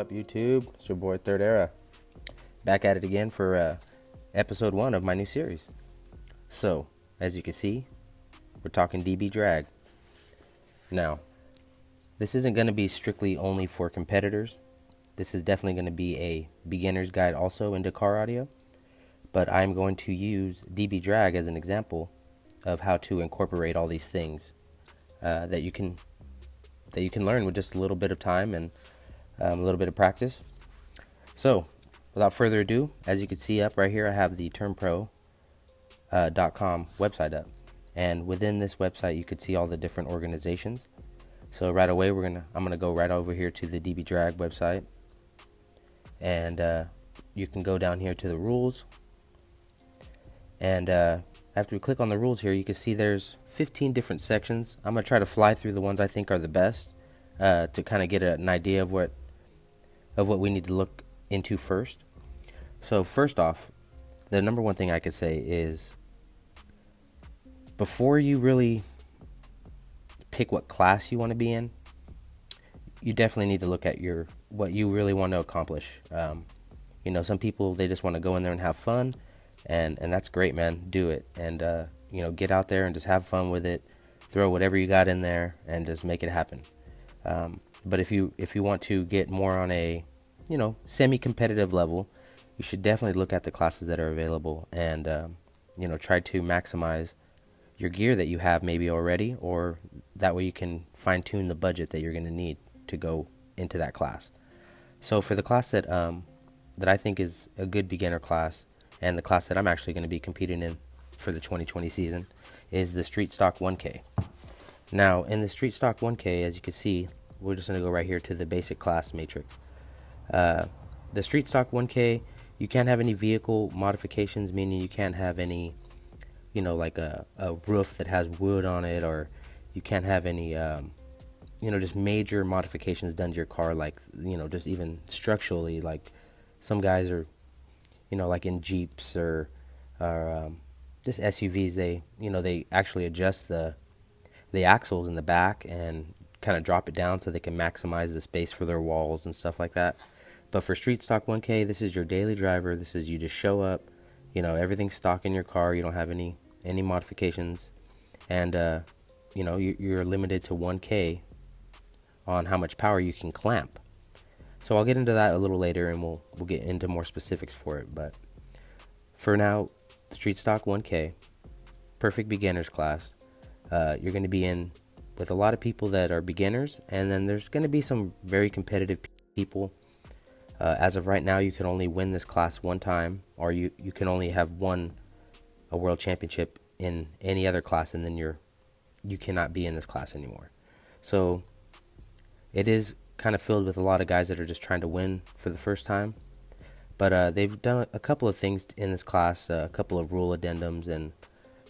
up, YouTube? It's your boy Third Era, back at it again for episode 1 of my new series. So, as you can see, we're talking dB drag. Now, this isn't going to be strictly only for competitors. This is definitely going to be a beginner's guide also into car audio, but I'm going to use dB drag as an example of how to incorporate all these things that you can learn with just a little bit of time and a little bit of practice. So, without further ado, as you can see up right here, I have the termpro.com website up, and within this website you could see all the different organizations. So right away I'm gonna go right over here to the dB drag website, and you can go down here to the rules, and after we click on the rules here, you can see there's 15 different sections. I'm gonna try to fly through the ones I think are the best to kind of get an idea of what we need to look into first. So first off, the number one thing I could say is, before you really pick what class you want to be in, you definitely need to look at what you really want to accomplish. Some people, they just want to go in there and have fun, and that's great, man. Do it, and get out there and just have fun with it. Throw whatever you got in there and just make it happen. But if you want to get more on a semi-competitive level, you should definitely look at the classes that are available and try to maximize your gear that you have maybe already, or that way you can fine-tune the budget that you're going to need to go into that class. So for the class that I think is a good beginner class, and the class that I'm actually going to be competing in for the 2020 season, is the Street Stock 1K. Now, in the Street Stock 1K, as you can see, we're just going to go right here to the basic class matrix. The Street Stock 1K, you can't have any vehicle modifications, meaning you can't have any, like a roof that has wood on it, or you can't have any, just major modifications done to your car, like, just even structurally, like some guys are, like in Jeeps or just SUVs, they actually adjust the axles in the back and kind of drop it down so they can maximize the space for their walls and stuff like that. But for Street Stock 1K, this is your daily driver. This is, you just show up, everything's stock in your car. You don't have any modifications, and you're limited to 1K on how much power you can clamp. So I'll get into that a little later, and we'll get into more specifics for it. But for now, Street Stock 1K, perfect beginners class. You're going to be in with a lot of people that are beginners, and then there's going to be some very competitive people. As of right now, you can only win this class one time, or you can only have won a world championship in any other class, and then you cannot be in this class anymore. So it is kind of filled with a lot of guys that are just trying to win for the first time. But they've done a couple of things in this class, a couple of rule addendums, and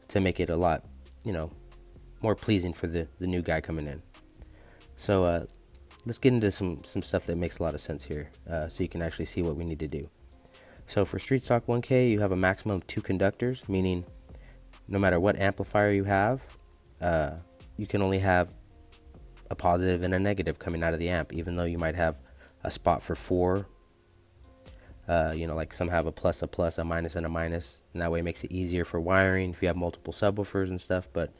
to make it a lot, more pleasing for the new guy coming in. So let's get into some stuff that makes a lot of sense here, so you can actually see what we need to do. So for Street Stock 1K, you have a maximum of 2 conductors, meaning no matter what amplifier you have, you can only have a positive and a negative coming out of the amp, even though you might have a spot for 4. Like some have a plus, a minus, and a minus, and that way it makes it easier for wiring if you have multiple subwoofers and stuff. But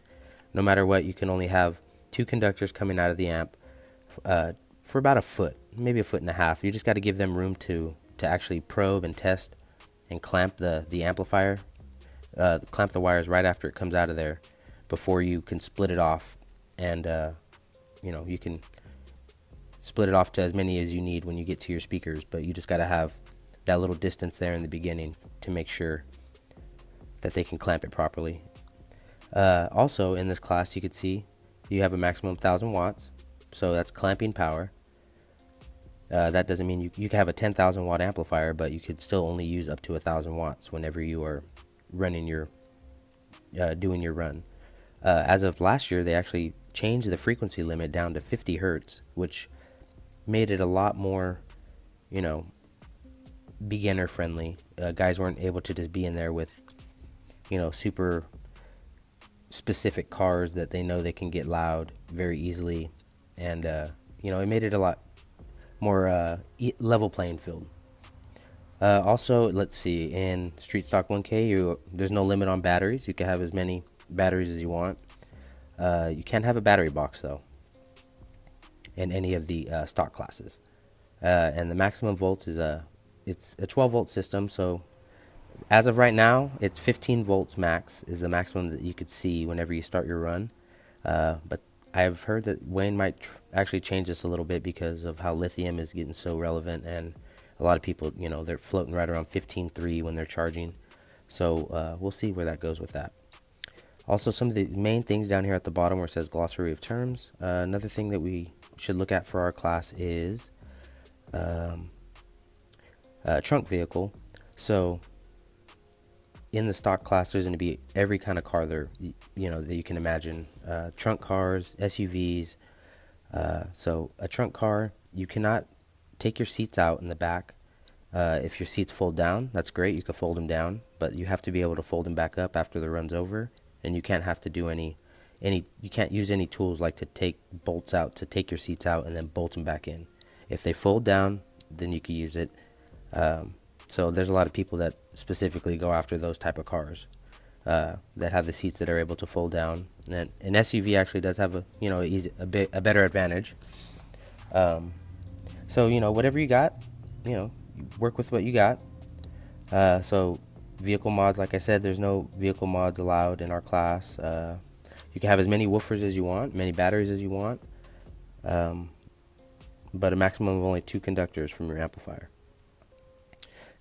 no matter what, you can only have 2 conductors coming out of the amp for about a foot, maybe a foot and a half. You just got to give them room to actually probe and test and clamp the amplifier, clamp the wires right after it comes out of there, before you can split it off. And you can split it off to as many as you need when you get to your speakers, but you just got to have that little distance there in the beginning to make sure that they can clamp it properly. Also in this class, you could see you have a maximum of 1,000 watts, so that's clamping power. That doesn't mean you can have a 10,000 watt amplifier, but you could still only use up to 1,000 watts whenever you are running doing your run. As of last year, they actually changed the frequency limit down to 50 hertz, which made it a lot more, beginner friendly. Guys weren't able to just be in there with, super specific cars that they know they can get loud very easily, and it made it a lot more level playing field. Also, let's see, in Street Stock 1K, there's no limit on batteries. You can have as many batteries as you want. You can't have a battery box, though, in any of the stock classes. And the maximum volts it's a 12 volt system, so as of right now, it's 15 volts max is the maximum that you could see whenever you start your run. But I've heard that Wayne might actually change this a little bit because of how lithium is getting so relevant, and a lot of people, they're floating right around 15.3 when they're charging. So we'll see where that goes with that. Also, some of the main things down here at the bottom where it says glossary of terms. Another thing that we should look at for our class is trunk vehicle. So in the stock class, there's going to be every kind of car there, that you can imagine. Trunk cars, SUVs. So a trunk car, you cannot take your seats out in the back. If your seats fold down, that's great. You can fold them down, but you have to be able to fold them back up after the run's over. And you can't have to do you can't use any tools like to take bolts out to take your seats out and then bolt them back in. If they fold down, then you can use it. So there's a lot of people that specifically go after those type of cars that have the seats that are able to fold down. And an SUV actually does have a better advantage. So whatever you got, work with what you got. So vehicle mods, like I said, there's no vehicle mods allowed in our class. You can have as many woofers as you want, many batteries as you want, but a maximum of only 2 conductors from your amplifier.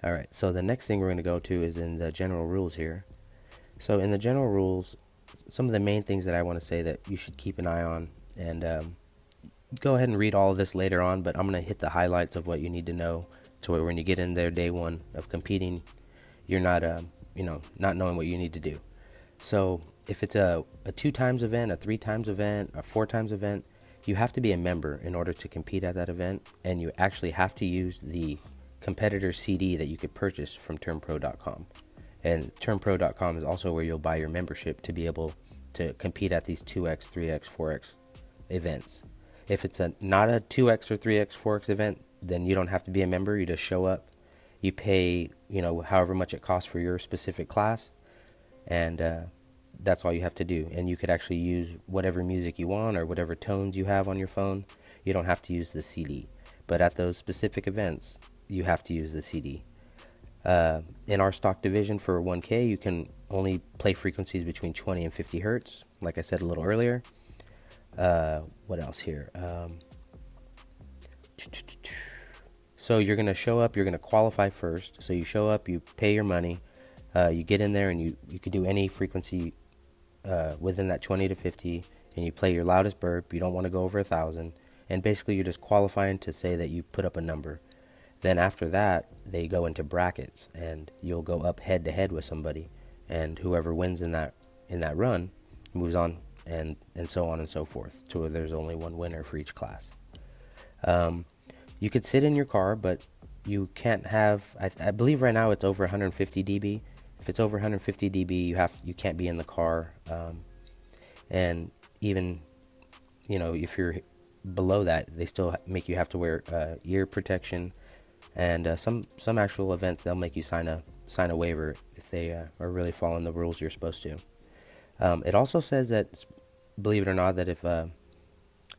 Alright, so the next thing we're going to go to is in the general rules here. So in the general rules, some of the main things that I want to say that you should keep an eye on, and go ahead and read all of this later on, but I'm going to hit the highlights of what you need to know, to where when you get in there day one of competing, you're not not knowing what you need to do. So if it's a 2 times event, a 3 times event, a 4 times event, you have to be a member in order to compete at that event, and you actually have to use the competitor CD that you could purchase from turnpro.com. And turnpro.com is also where you'll buy your membership to be able to compete at these 2x, 3x, 4x events. If it's not a 2x or 3x, 4x event, then you don't have to be a member. You just show up. You pay, however much it costs for your specific class, and that's all you have to do. And you could actually use whatever music you want or whatever tones you have on your phone. You don't have to use the CD. But at those specific events, you have to use the CD. In our stock division for 1K, you can only play frequencies between 20 and 50 hertz, like I said a little earlier. What else here? So you're going to show up, you're going to qualify first. So you show up, you pay your money, you get in there, and you could do any frequency within that 20 to 50, and you play your loudest burp. You don't want to go over 1,000. And basically you're just qualifying to say that you put up a number. Then after that, they go into brackets, and you'll go up head to head with somebody, and whoever wins in that run moves on, and so on and so forth, to where there's only one winner for each class. You could sit in your car, but you can't have. I believe right now it's over 150 dB. If it's over 150 dB, you can't be in the car, and even if you're below that, they still make you have to wear ear protection. And some actual events, they'll make you sign a waiver if they are really following the rules you're supposed to. It also says that, believe it or not, that if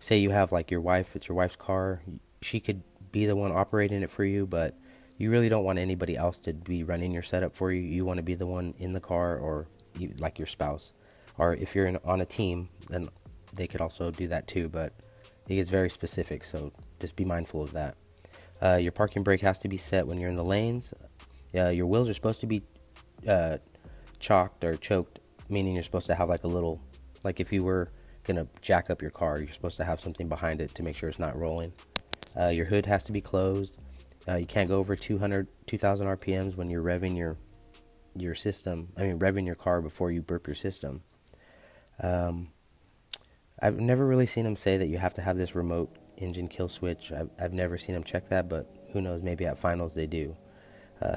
say you have like your wife, it's your wife's car, she could be the one operating it for you, but you really don't want anybody else to be running your setup for you. You want to be the one in the car, or like your spouse, or if you're on a team, then they could also do that too. But it gets very specific, so just be mindful of that. Your parking brake has to be set when you're in the lanes. Your wheels are supposed to be chalked or choked, meaning you're supposed to have like a little, like if you were going to jack up your car, you're supposed to have something behind it to make sure it's not rolling. Your hood has to be closed. You can't go over 2,000 RPMs when you're revving your system. Revving your car before you burp your system. I've never really seen them say that you have to have this remote engine kill switch. I've never seen them check that, but who knows, maybe at finals they do.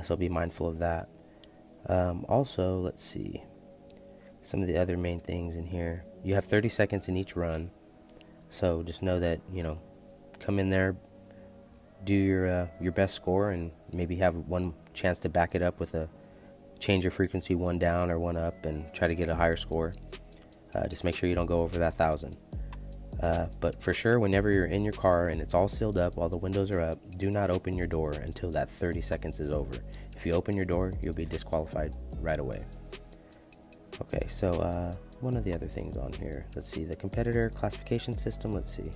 So be mindful of that. Also, let's see some of the other main things in here. You have 30 seconds in each run, so just know that come in there, do your best score, and maybe have one chance to back it up with a change your frequency one down or one up and try to get a higher score. Just make sure you don't go over that 1,000. But for sure, whenever you're in your car and it's all sealed up while the windows are up, do not open your door until that 30 seconds is over. If you open your door, you'll be disqualified right away. Okay, so one of the other things on here, let's see, the competitor classification system, let's see.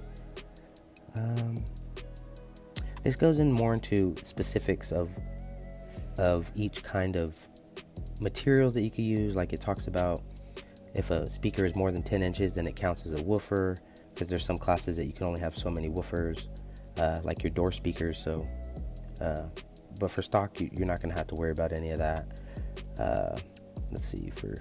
This goes in more into specifics of each kind of materials that you could use. Like it talks about if a speaker is more than 10 inches, then it counts as a woofer, because there's some classes that you can only have so many woofers, like your door speakers. So, but for stock, you're not going to have to worry about any of that. Let's see, for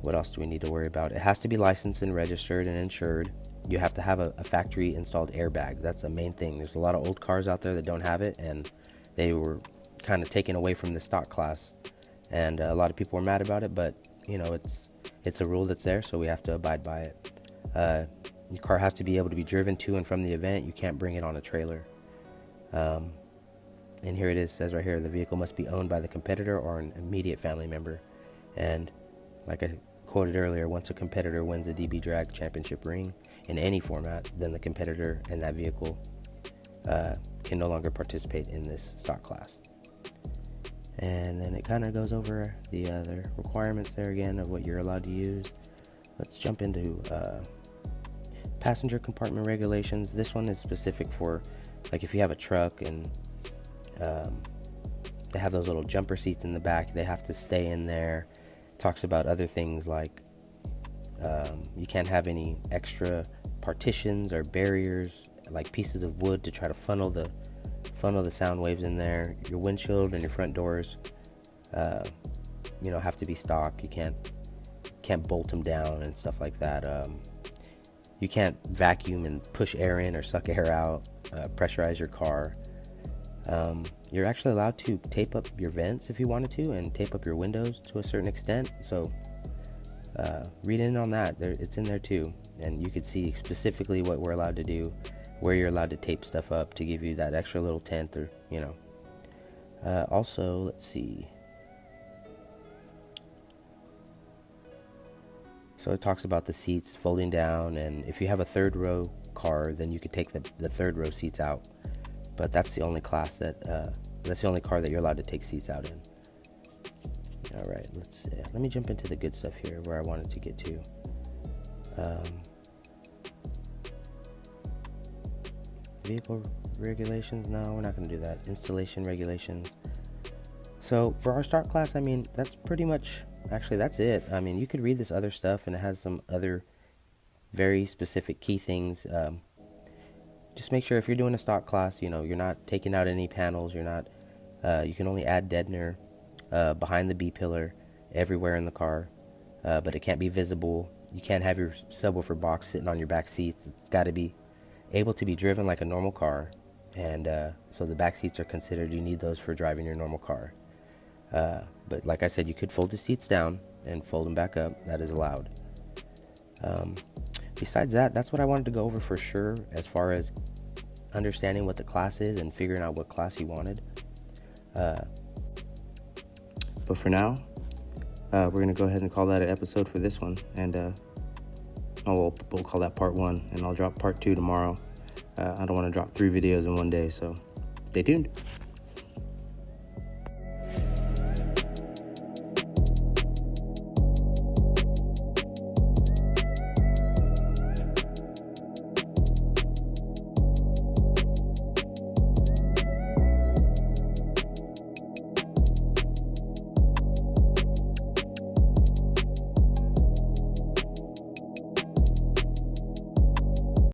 what else do we need to worry about? It has to be licensed and registered and insured. You have to have a factory installed airbag. That's a main thing. There's a lot of old cars out there that don't have it, and they were kind of taken away from the stock class, and a lot of people were mad about it, but you know, it's a rule that's there, so we have to abide by it. Your car has to be able to be driven to and from the event. You can't bring it on a trailer. And here it is, says right here, the vehicle must be owned by the competitor or an immediate family member. And like I quoted earlier, once a competitor wins a DB Drag Championship ring in any format, then the competitor and that vehicle can no longer participate in this stock class. And then it kind of goes over the other requirements there again of what you're allowed to use. Let's jump into passenger compartment regulations. This one is specific for, like, if you have a truck and they have those little jumper seats in the back, they have to stay in there. It talks about other things like you can't have any extra partitions or barriers, like pieces of wood to try to funnel the sound waves in there. Your windshield and your front doors have to be stock. You can't bolt them down and stuff like that. You can't vacuum and push air in or suck air out, pressurize your car. You're actually allowed to tape up your vents if you wanted to, and tape up your windows to a certain extent. So read in on that. It's in there too, and you could see specifically what we're allowed to do, where you're allowed to tape stuff up to give you that extra little tenth, or also, let's see. So it talks about the seats folding down, and if you have a third row car, then you could take the third row seats out. But that's the only class that's the only car that you're allowed to take seats out in. All right, let me jump into the good stuff here where I wanted to get to. Vehicle regulations, no, we're not going to do that. Installation regulations. So for our start class, I mean, that's pretty much, actually that's it. I mean, you could read this other stuff, and it has some other very specific key things. Just make sure if you're doing a stock class, you're not taking out any panels. You're not, you can only add deadener behind the B pillar everywhere in the car, but it can't be visible. You can't have your subwoofer box sitting on your back seats. It's got to be able to be driven like a normal car, and so the back seats are considered, you need those for driving your normal car. But like I said, you could fold the seats down and fold them back up. That is allowed. Besides that, that's what I wanted to go over for sure, as far as understanding what the class is and figuring out what class you wanted. But for now, we're going to go ahead and call that an episode for this one. And we'll call that part 1, and I'll drop part 2 tomorrow. I don't want to drop 3 videos in one day, so stay tuned.